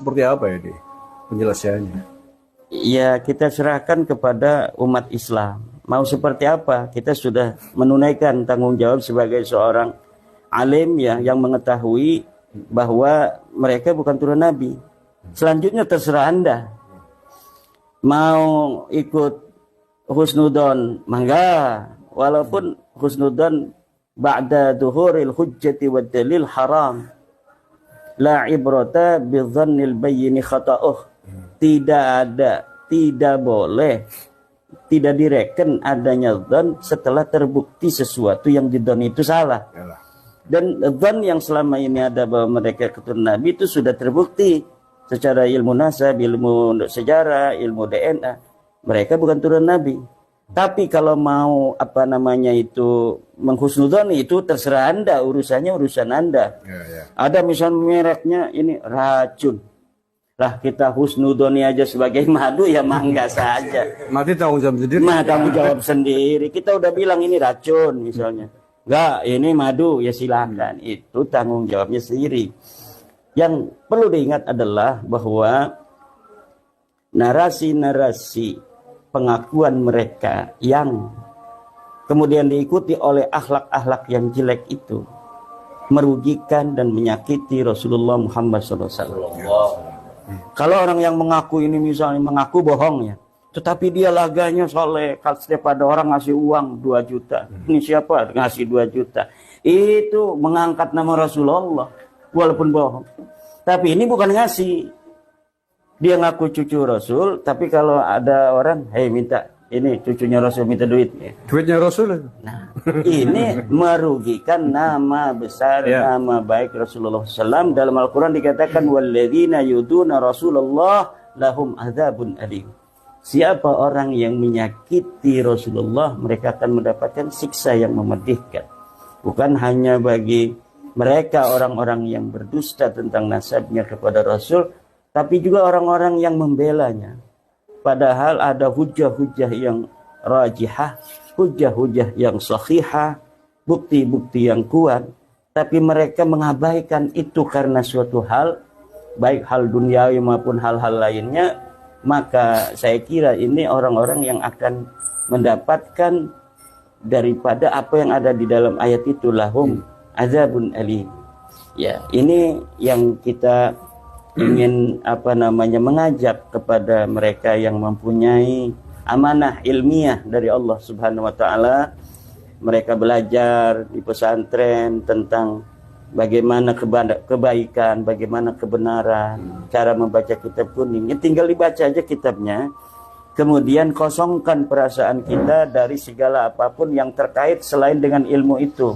seperti apa ya di penjelasannya? Ya, kita serahkan kepada umat Islam. Mau seperti apa? Kita sudah menunaikan tanggung jawab sebagai seorang alim ya, yang mengetahui bahwa mereka bukan turun Nabi. Selanjutnya terserah Anda. Mau ikut husnudon, mangga. Walaupun husnudon ba'da duhuril hujjati wad dalil haram. La ibrata bidzannil bayyin khata'uh. Tidak boleh, tidak direken adanya dzan setelah terbukti sesuatu yang didon itu salah. Dan dzan yang selama ini ada bahwa mereka keturunan Nabi itu sudah terbukti secara ilmu nasab, ilmu sejarah, ilmu DNA. Mereka bukan turun Nabi. Tapi kalau mau menghusnudzon itu terserah Anda, urusannya urusan Anda. Ada misalnya mereknya ini racun. Lah kita husnudoni aja sebagai madu ya mangga saja. Mati tanggung jawab sendiri. Tanggung jawab sendiri. Kita udah bilang ini racun misalnya. Enggak, ini madu ya silakan. Itu tanggung jawabnya sendiri. Yang perlu diingat adalah bahwa narasi-narasi pengakuan mereka yang kemudian diikuti oleh akhlak-akhlak yang jelek itu merugikan dan menyakiti Rasulullah Muhammad SAW. Kalau orang yang mengaku ini misalnya mengaku bohong ya, tetapi dia laganya soleh, setiap ada orang ngasih uang 2 juta. Ini siapa ngasih 2 juta? Itu mengangkat nama Rasulullah walaupun bohong. Tapi ini bukan ngasih. Dia ngaku cucu Rasul, tapi kalau ada orang, hei minta, ini cucunya Rasul minta duit. Duitnya Rasul. Nah, ini merugikan nama besar, nama baik Rasulullah SAW. Dalam Al-Quran dikatakan, walladzina yuduna Rasulullah lahum adzabun alim. Siapa orang yang menyakiti Rasulullah, mereka akan mendapatkan siksa yang memedihkan. Bukan hanya bagi mereka orang-orang yang berdusta tentang nasabnya kepada Rasul, tapi juga orang-orang yang membelanya. Padahal ada hujah-hujah yang rajihah, hujah-hujah yang sahihah, bukti-bukti yang kuat, tapi mereka mengabaikan itu karena suatu hal, baik hal duniawi maupun hal-hal lainnya. Maka saya kira ini orang-orang yang akan mendapatkan daripada apa yang ada di dalam ayat itu, lahum azabun alim. Ya, ini yang kita ingin mengajak kepada mereka yang mempunyai amanah ilmiah dari Allah Subhanahu wa taala. Mereka belajar di pesantren tentang bagaimana kebaikan, bagaimana kebenaran, cara membaca kitab kuning. Tinggal dibaca aja kitabnya. Kemudian kosongkan perasaan kita dari segala apapun yang terkait selain dengan ilmu itu.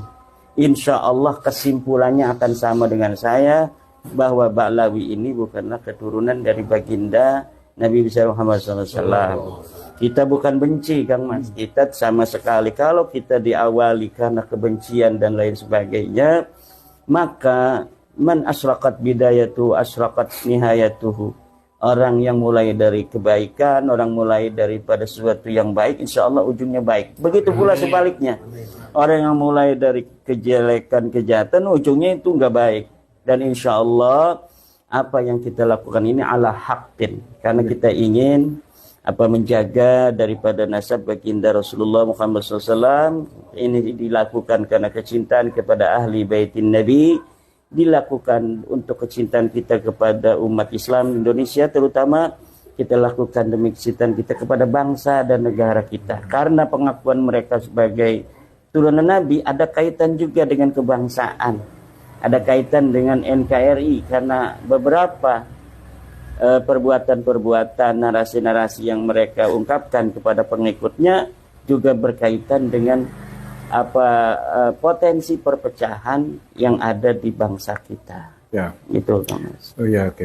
Insya Allah kesimpulannya akan sama dengan saya, bahwa Ba'lawi ini bukanlah keturunan dari baginda Nabi besar Muhammad SAW. Kita bukan benci, Kang Mas. Kita sama sekali. Kalau kita diawali karena kebencian dan lain sebagainya, maka man asraqat bidayatu asraqat nihayatuhu. Orang yang mulai dari kebaikan, orang mulai daripada sesuatu yang baik, insya Allah ujungnya baik. Begitu pula sebaliknya. Orang yang mulai dari kejelekan, kejahatan, ujungnya itu enggak baik. Dan insya Allah apa yang kita lakukan ini ala haqqin, karena kita ingin menjaga daripada nasab baginda Rasulullah Muhammad SAW. Ini dilakukan karena kecintaan kepada ahli baitin Nabi, dilakukan untuk kecintaan kita kepada umat Islam Indonesia, terutama kita lakukan demi kecintaan kita kepada bangsa dan negara kita. Karena pengakuan mereka sebagai turunan Nabi ada kaitan juga dengan kebangsaan. Ada kaitan dengan NKRI karena beberapa perbuatan-perbuatan, narasi-narasi yang mereka ungkapkan kepada pengikutnya juga berkaitan dengan potensi perpecahan yang ada di bangsa kita. Ya. Gitu, Mas. Oh ya, oke.